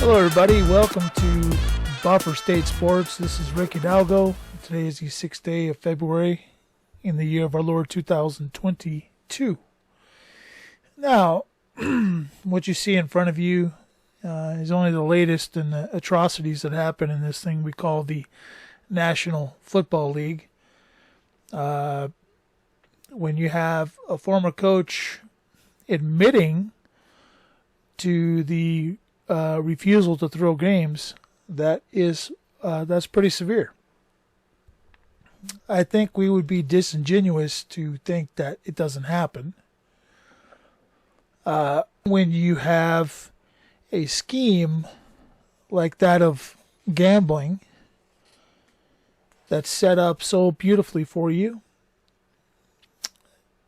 Hello, everybody. Welcome to Buffer State Sports. This is Rick Hidalgo. Today is the 6th day of February in the year of our Lord 2022. Now, what you see in front of you is only the latest in the atrocities that happen in this thing we call the National Football League. When you have a former coach admitting to the refusal to throw games, that's pretty severe. I think we would be disingenuous to think that it doesn't happen. When you have a scheme like that of gambling that's set up so beautifully for you,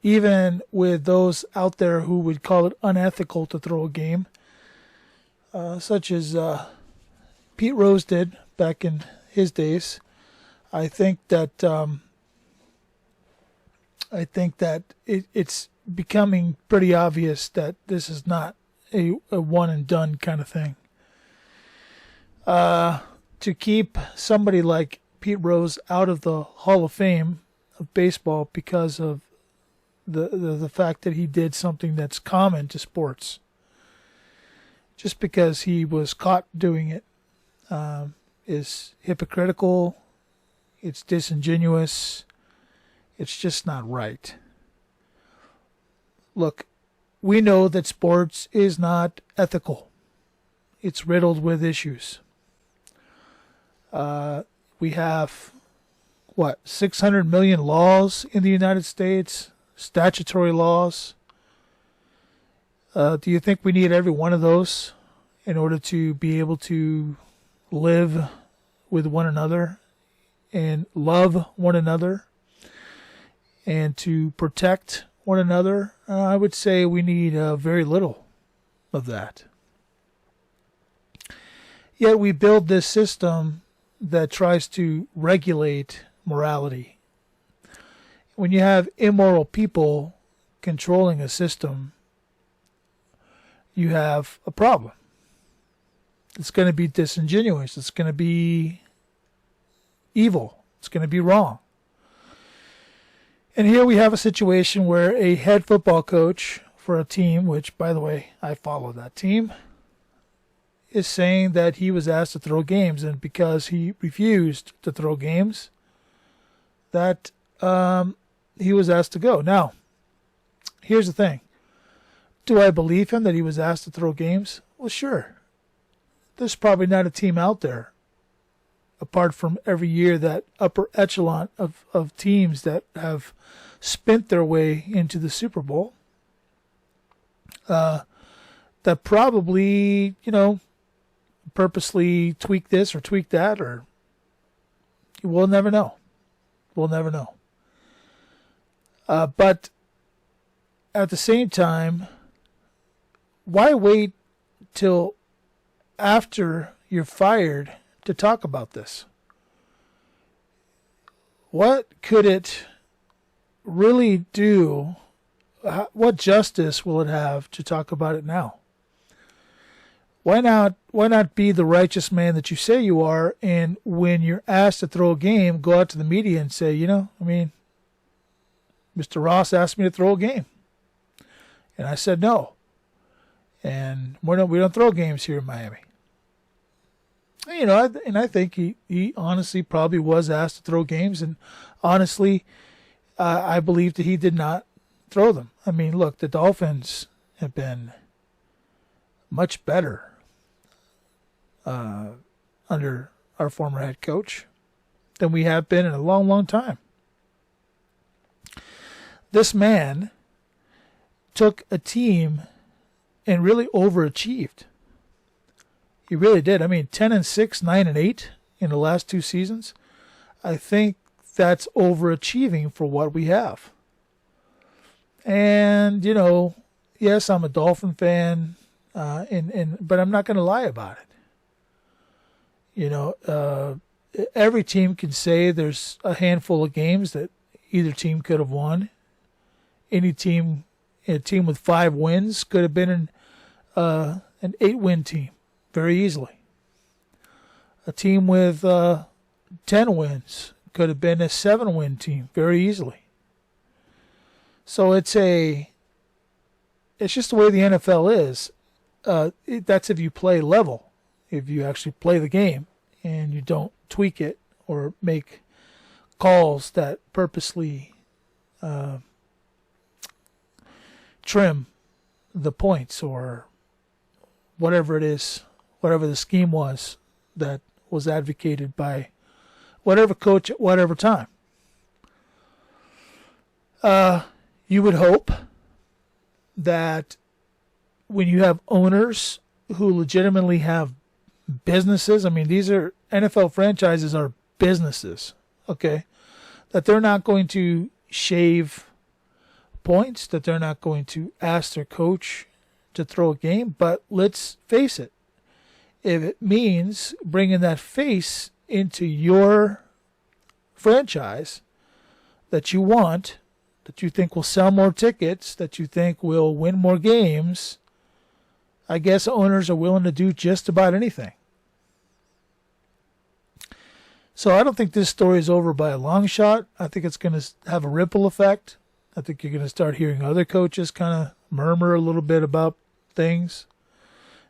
even with those out there who would call it unethical to throw a game, such as Pete Rose did back in his days, I think that it's becoming pretty obvious that this is not a one and done kind of thing. To keep somebody like Pete Rose out of the Hall of Fame of baseball because of the fact that he did something that's common to sports, just because he was caught doing it, is hypocritical. It's disingenuous. It's just not right. Look, we know that sports is not ethical. It's riddled with issues. We have, 600 million laws in the United States, statutory laws. Do you think we need every one of those in order to be able to live with one another and love one another and to protect one another? I would say we need very little of that. Yet we build this system that tries to regulate morality. When you have immoral people controlling a system, you have a problem. It's going to be disingenuous. It's going to be evil. It's going to be wrong. And here we have a situation where a head football coach for a team, which, by the way, I follow that team, is saying that he was asked to throw games, and because he refused to throw games, that he was asked to go. Now, here's the thing. Do I believe him that he was asked to throw games? Well, sure. There's probably not a team out there, apart from every year that upper echelon of teams that have spent their way into the Super Bowl, that probably, purposely tweak this or tweak that, or we'll never know. We'll never know. But at the same time, why wait till after you're fired to talk about this? What could it really do? What justice will it have to talk about it now? Why not be the righteous man that you say you are, and when you're asked to throw a game, go out to the media and say, Mr. Ross asked me to throw a game, and I said no. And we don't throw games here in Miami. And I think he honestly probably was asked to throw games, and honestly, I believe that he did not throw them. I mean, look, the Dolphins have been much better under our former head coach than we have been in a long, long time. This man took a team and really overachieved. He really did. I mean, 10-6, 9-8 in the last two seasons. I think that's overachieving for what we have. And, yes, I'm a Dolphin fan, but I'm not going to lie about it. Every team can say there's a handful of games that either team could have won. A team with 5 wins could have been an 8-win team. very easily. A team with 10 wins could have been a 7-win team very easily. So it's just the way the NFL is. That's if you play level, if you actually play the game and you don't tweak it or make calls that purposely trim the points or whatever it is, whatever the scheme was that was advocated by whatever coach at whatever time. You would hope that when you have owners who legitimately have businesses, I mean, these are NFL franchises are businesses, okay, that they're not going to shave points, that they're not going to ask their coach to throw a game. But let's face it, if it means bringing that face into your franchise that you want, that you think will sell more tickets, that you think will win more games, I guess owners are willing to do just about anything. So I don't think this story is over by a long shot. I think it's going to have a ripple effect. I think you're going to start hearing other coaches kind of murmur a little bit about things.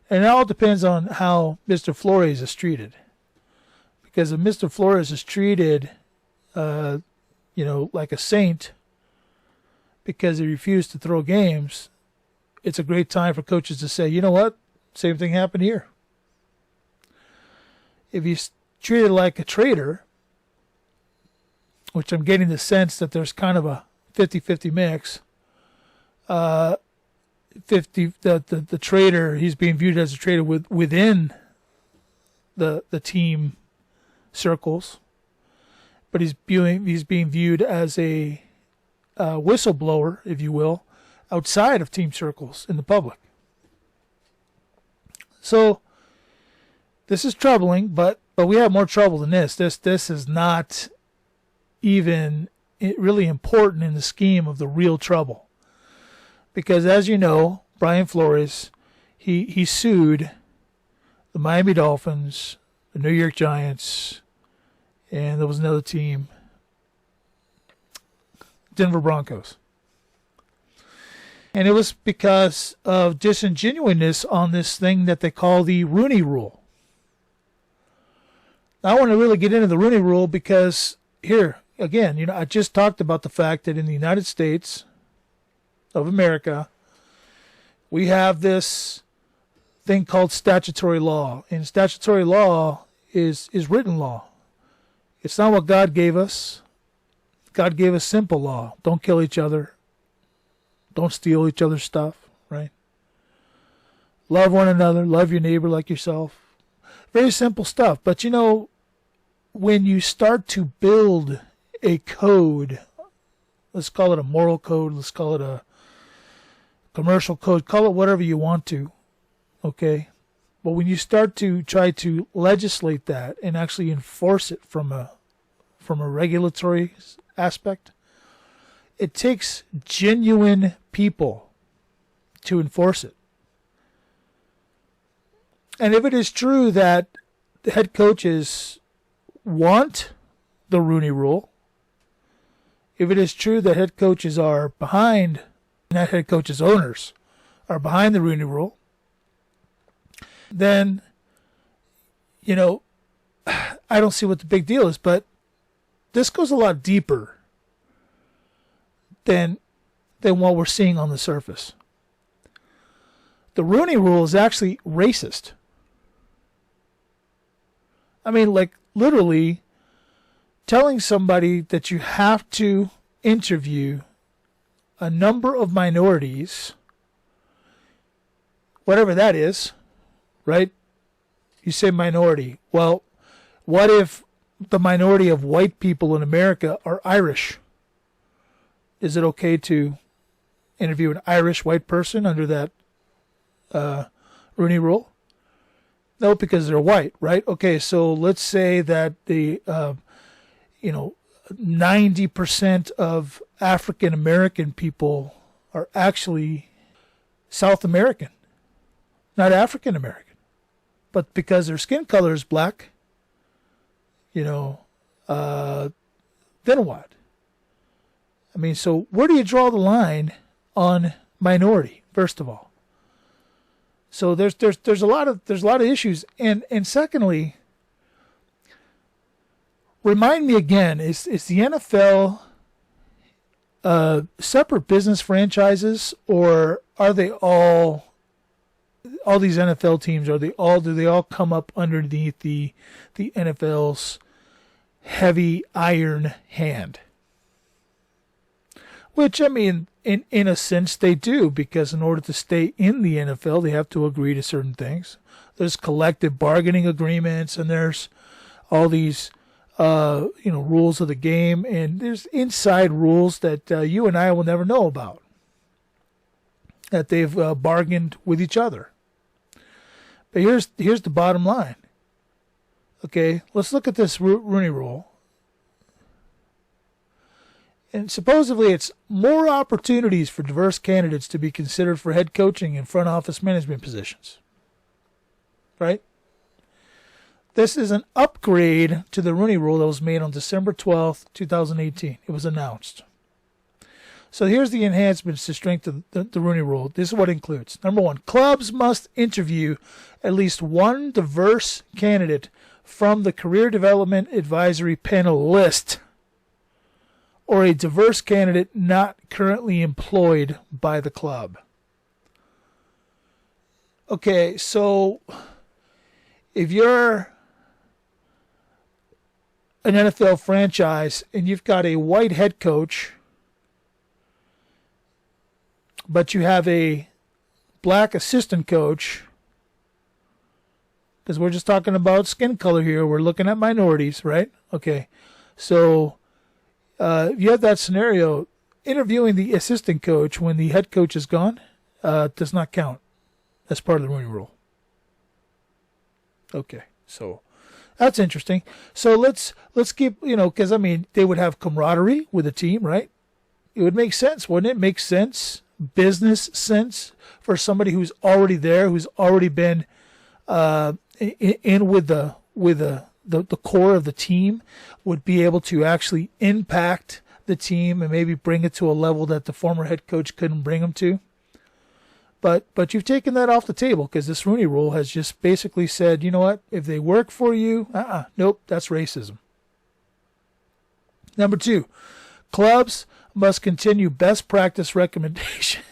And it all depends on how Mr. Flores is treated. Because if Mr. Flores is treated, like a saint because he refused to throw games, it's a great time for coaches to say, you know what, same thing happened here. If he's treated like a traitor, which I'm getting the sense that there's kind of a 50-50 mix, the traitor, he's being viewed as a traitor within the team circles, but he's being viewed as a whistleblower, if you will, outside of team circles in the public. So this is troubling, but we have more trouble than this. This is not even really important in the scheme of the real trouble. Because as you know, Brian Flores, he sued the Miami Dolphins, the New York Giants, and there was another team, Denver Broncos. And it was because of disingenuousness on this thing that they call the Rooney Rule. Now, I want to really get into the Rooney Rule because here, again, I just talked about the fact that in the United States of America, we have this thing called statutory law. And statutory law is written law. It's not what God gave us. God gave us simple law. Don't kill each other. Don't steal each other's stuff, right? Love one another. Love your neighbor like yourself. Very simple stuff. But when you start to build a code, let's call it a moral code, let's call it a commercial code, call it whatever you want to, okay? But when you start to try to legislate that and actually enforce it from a regulatory aspect, it takes genuine people to enforce it. And if it is true that the head coaches want the Rooney Rule, if it is true that head coaches are behind, not head coaches, owners are behind the Rooney Rule, then, I don't see what the big deal is. But this goes a lot deeper than what we're seeing on the surface. The Rooney Rule is actually racist. I mean, like, literally telling somebody that you have to interview a number of minorities, whatever that is, right? You say minority. Well, what if the minority of white people in America are Irish? Is it okay to interview an Irish white person under that Rooney Rule? No, because they're white, right? Okay, so let's say that the 90% of African American people are actually South American, not African American. but because their skin color is black, then what? I mean, so where do you draw the line on minority, first of all? So there's a lot of issues, and secondly, remind me again, is the NFL separate business franchises, or are they all these NFL teams, do they all come up underneath the NFL's heavy iron hand? Which, I mean, in a sense they do, because in order to stay in the NFL, they have to agree to certain things. There's collective bargaining agreements, and there's all these rules of the game, and there's inside rules that you and I will never know about, that they've bargained with each other. But here's the bottom line. Okay, let's look at this Rooney Rule. And supposedly it's more opportunities for diverse candidates to be considered for head coaching and front office management positions. Right? This is an upgrade to the Rooney Rule that was made on December 12th, 2018. It was announced. So here's the enhancements to strengthen the Rooney Rule. This is what it includes. Number one, clubs must interview at least one diverse candidate from the Career Development Advisory Panel list, or a diverse candidate not currently employed by the club. Okay, so if you're an NFL franchise and you've got a white head coach, but you have a black assistant coach, because we're just talking about skin color here, we're looking at minorities, right? Okay, so if you have that scenario, interviewing the assistant coach when the head coach is gone does not count as part of the Rooney Rule. Okay, so that's interesting. So let's keep, because I mean, they would have camaraderie with the team, right? It would make sense, wouldn't it? Make sense, business sense for somebody who's already there, who's already been in with the core of the team, would be able to actually impact the team and maybe bring it to a level that the former head coach couldn't bring them to. But you've taken that off the table, because this Rooney Rule has just basically said, you know what, if they work for you, nope, that's racism. Number two, clubs must continue best practice recommendation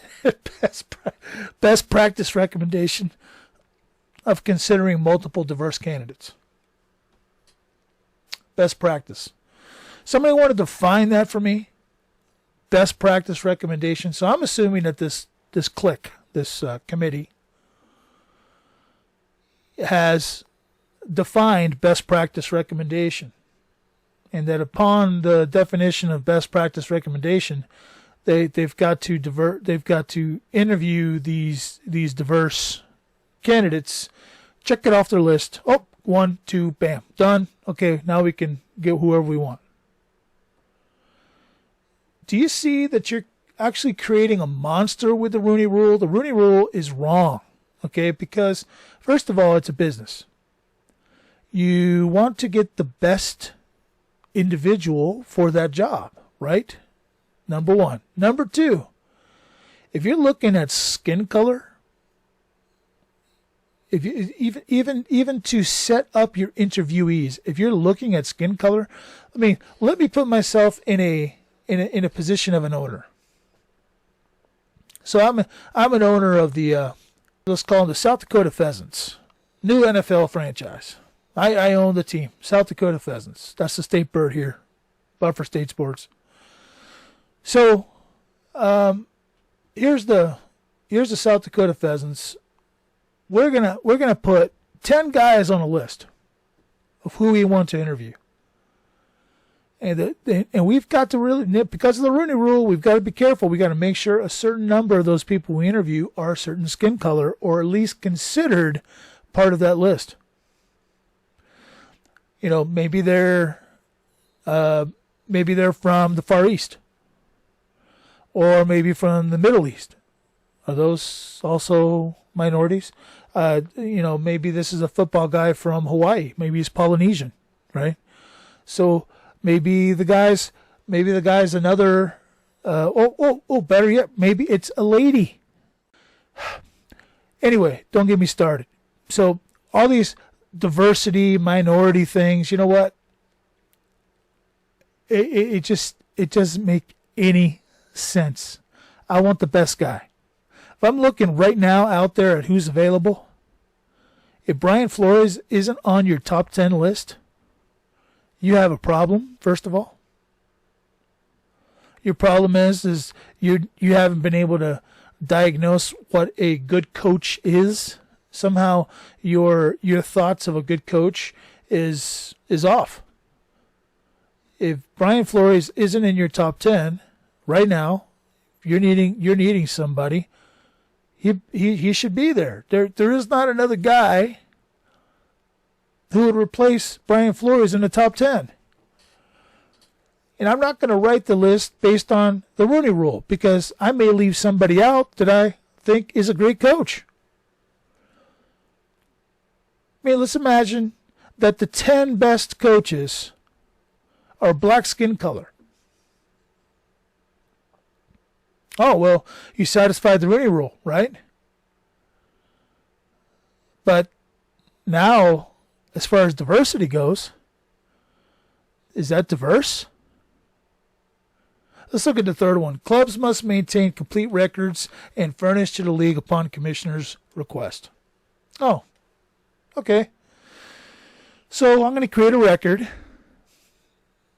best practice recommendation of considering multiple diverse candidates. Best practice. Somebody wanted to define that for me. Best practice recommendation. So I'm assuming that this committee has defined best practice recommendation, and that upon the definition of best practice recommendation, they've got to interview these diverse candidates, check it off their list. Oh, 1, 2, bam, done. Okay, now we can get whoever we want. Do you see that you're actually creating a monster with the Rooney Rule? The Rooney Rule is wrong, okay? Because, first of all, it's a business. You want to get the best individual for that job, right? Number one. Number two, if you're looking at skin color, if you even to set up your interviewees, if you're looking at skin color, I mean, let me put myself in a position of an owner. So I'm an owner of the let's call them the South Dakota Pheasants, new NFL franchise. I own the team, South Dakota Pheasants. That's the state bird here, Buffer State Sports. So here's the South Dakota Pheasants. We're gonna put 10 guys on a list of who we want to interview. And we've got to really, because of the Rooney Rule, we've got to be careful. We got to make sure a certain number of those people we interview are a certain skin color, or at least considered part of that list. Maybe they're from the Far East, or maybe from the Middle East. Are those also minorities. Maybe this is a football guy from Hawaii. Maybe he's Polynesian, right? So maybe the guy's another. Better yet, maybe it's a lady. Anyway, don't get me started. So all these diversity, minority things, you know what? It doesn't make any sense. I want the best guy. If I'm looking right now out there at who's available, if Brian Flores isn't on your top 10 list, you have a problem, first of all. Your problem is you haven't been able to diagnose what a good coach is. Somehow your thoughts of a good coach is off. If Brian Flores isn't in your top 10 right now, you're needing somebody. He should be there. There is not another guy who would replace Brian Flores in the top 10. And I'm not going to write the list based on the Rooney Rule because I may leave somebody out that I think is a great coach. I mean, let's imagine that the 10 best coaches are black skin color. Oh, well, you satisfied the Rooney Rule, right? But now, as far as diversity goes, is that diverse? Let's look at the third one. Clubs must maintain complete records and furnish to the league upon commissioner's request. Oh, okay. So I'm going to create a record.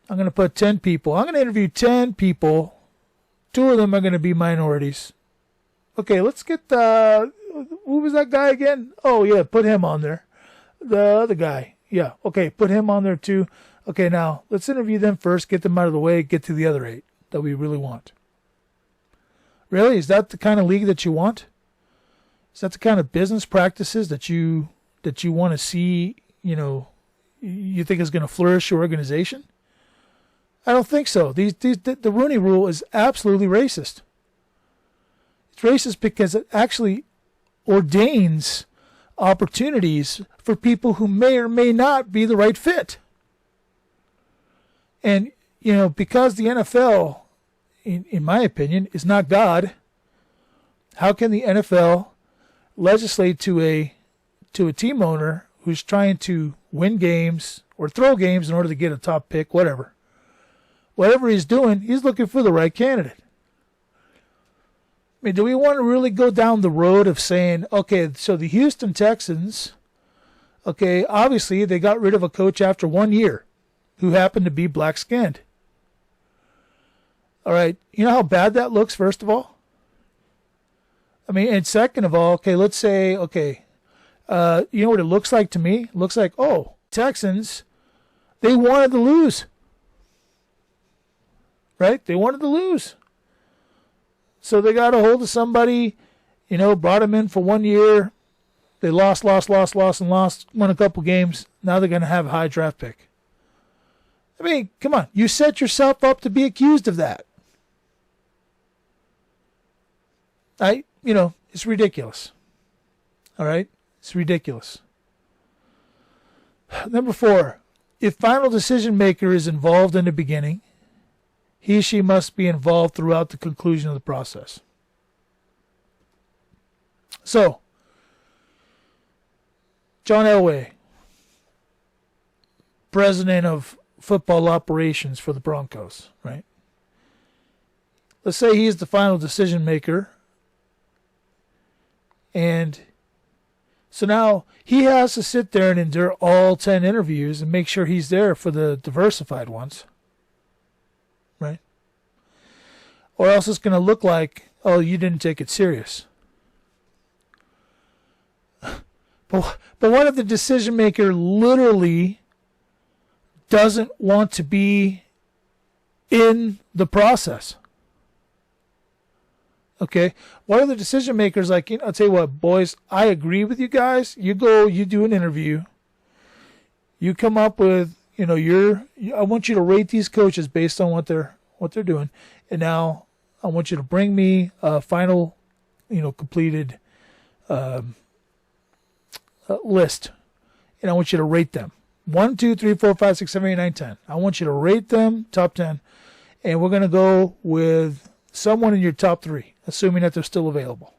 I'm going to put 10 people. I'm going to interview 10 people. 2 of them are going to be minorities. Okay, let's get who was that guy again? Oh, yeah, put him on there. The other guy. Yeah, okay, put him on there too. Okay, now let's interview them first, get them out of the way, get to the other 8 that we really want. Really? Is that the kind of league that you want? Is that the kind of business practices that you want to see, you think is going to flourish your organization? I don't think so. The Rooney Rule is absolutely racist. It's racist because it actually ordains opportunities for people who may or may not be the right fit. And, because the NFL, in my opinion, is not God, how can the NFL legislate to a team owner who's trying to win games or throw games in order to get a top pick, whatever? Whatever he's doing, he's looking for the right candidate. I mean, do we want to really go down the road of saying, okay, so the Houston Texans, okay, obviously they got rid of a coach after 1 year who happened to be black-skinned. All right, you know how bad that looks, first of all? I mean, and second of all, okay, let's say, okay, you know what it looks like to me? It looks like, oh, Texans, they wanted to lose. Right? They wanted to lose. So they got a hold of somebody, brought him in for 1 year. They lost, won a couple games. Now they're going to have a high draft pick. I mean, come on. You set yourself up to be accused of that. It's ridiculous. All right? It's ridiculous. Number 4, if final decision maker is involved in the beginning, she must be involved throughout the conclusion of the process. So, John Elway, president of football operations for the Broncos, right? Let's say he's the final decision maker. And so now he has to sit there and endure all 10 interviews and make sure he's there for the diversified ones. Right? Or else it's going to look like, oh, you didn't take it serious. But what if the decision maker literally doesn't want to be in the process? Okay? What are the decision makers like? I'll tell you what, boys, I agree with you guys. You go, you do an interview. You come up with, I want you to rate these coaches based on what they're doing. And now I want you to bring me a final, completed list, and I want you to rate them. 1, 2, 3, 4, 5, 6, 7, 8, 9, 10. I want you to rate them, top 10, and we're going to go with someone in your top 3, assuming that they're still available.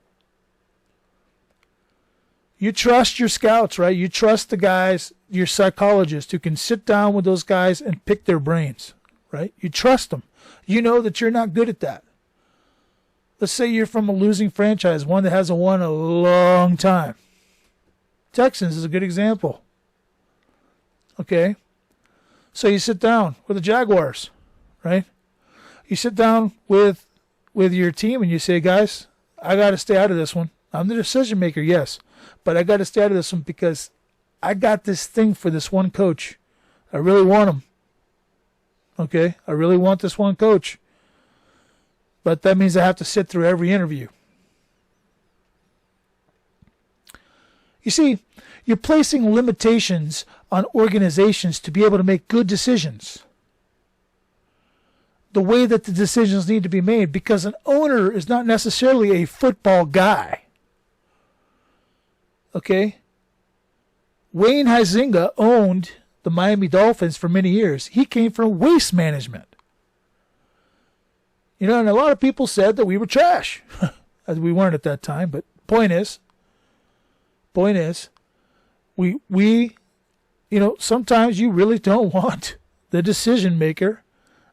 You trust your scouts, right? You trust the guys, your psychologists, who can sit down with those guys and pick their brains, right? You trust them. You know that you're not good at that. Let's say you're from a losing franchise, one that hasn't won a long time. Texans is a good example. Okay? So you sit down with the Jaguars, right? You sit down with your team and you say, guys, I got to stay out of this one. I'm the decision maker, yes. But I got to stay out of this one because I got this thing for this one coach. I really want him. Okay? I really want this one coach. But that means I have to sit through every interview. You see, you're placing limitations on organizations to be able to make good decisions. The way that the decisions need to be made, because an owner is not necessarily a football guy. Okay? Wayne Huizenga owned the Miami Dolphins for many years. He came from waste management. You know, and a lot of people said that we were trash. As we weren't at that time, but point is, we you know, sometimes you really don't want the decision maker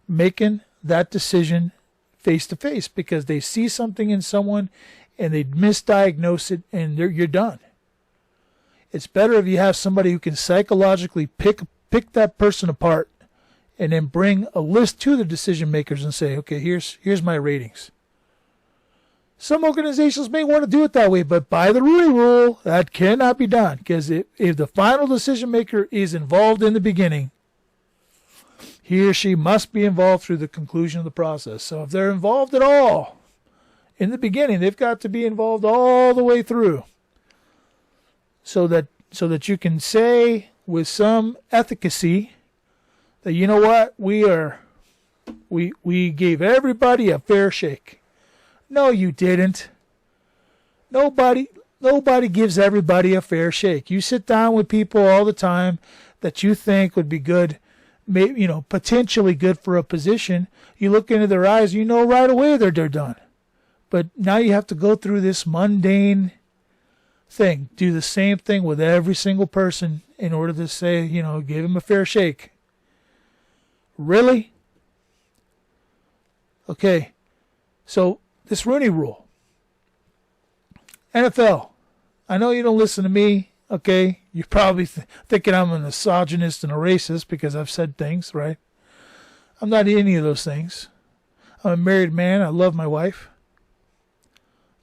making that decision face to face, because they see something in someone and they misdiagnose it and you're done. It's better if you have somebody who can psychologically pick that person apart and then bring a list to the decision makers and say, okay, here's my ratings. Some organizations may want to do it that way, but by the Rooney Rule, that cannot be done, because if the final decision maker is involved in the beginning, he or she must be involved through the conclusion of the process. So if they're involved at all in the beginning, they've got to be involved all the way through, so that you can say with some efficacy that, you know what, we gave everybody a fair shake. No, you didn't. Nobody gives everybody a fair shake. You sit down with people all the time that you think would be good, maybe, you know, potentially good for a position. You look into their eyes, you know right away they're done. But now you have to go through this mundane thing. Do the same thing with every single person in order to say, you know, give him a fair shake. Really? Okay. So this Rooney Rule. NFL. I know you don't listen to me, okay? You're probably thinking I'm a misogynist and a racist because I've said things, right? I'm not any of those things. I'm a married man. I love my wife.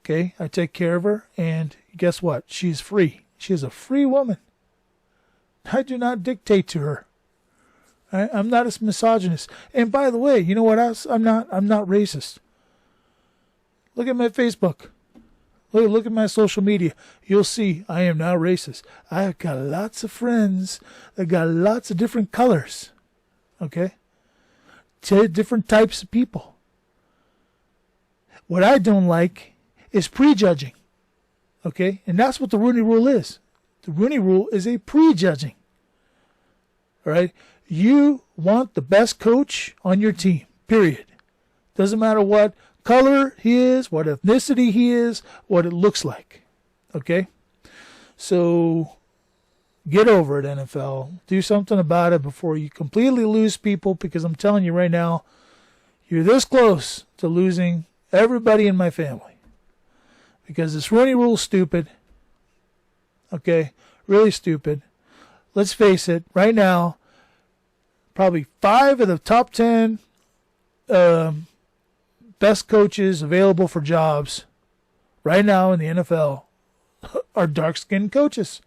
Okay? I take care of her, and guess what? She's free. She is a free woman. I do not dictate to her. I'm not a misogynist. And by the way, you know what else? I'm not racist. Look at my Facebook. Look at my social media. You'll see I am not racist. I've got lots of friends that got lots of different colors. Okay? Different types of people. What I don't like is prejudging. Okay? And that's what the Rooney Rule is. The Rooney Rule is a prejudging. All right? You want the best coach on your team, period. Doesn't matter what color he is, what ethnicity he is, what it looks like. Okay? So get over it, NFL. Do something about it before you completely lose people, because I'm telling you right now, you're this close to losing everybody in my family. Because this Rooney Rule is stupid. Okay? Really stupid. Let's face it, right now, probably 5 of the top 10 best coaches available for jobs right now in the NFL are dark-skinned coaches.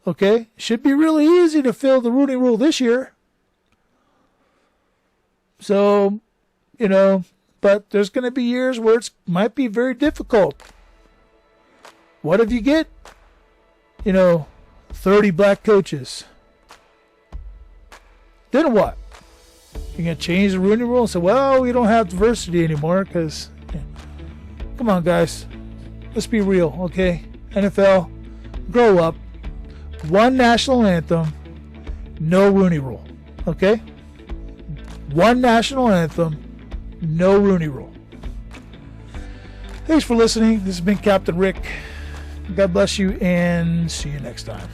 Okay? Should be really easy to fill the Rooney Rule this year. So, you know, but there's going to be years where it might be very difficult. What if you get, 30 black coaches? Then what? You're going to change the Rooney Rule and say, well, we don't have diversity anymore because, come on, guys. Let's be real, okay? NFL, grow up. One national anthem, no Rooney Rule. Okay? One national anthem, no Rooney Rule. Thanks for listening. This has been Captain Rick. God bless you, and see you next time.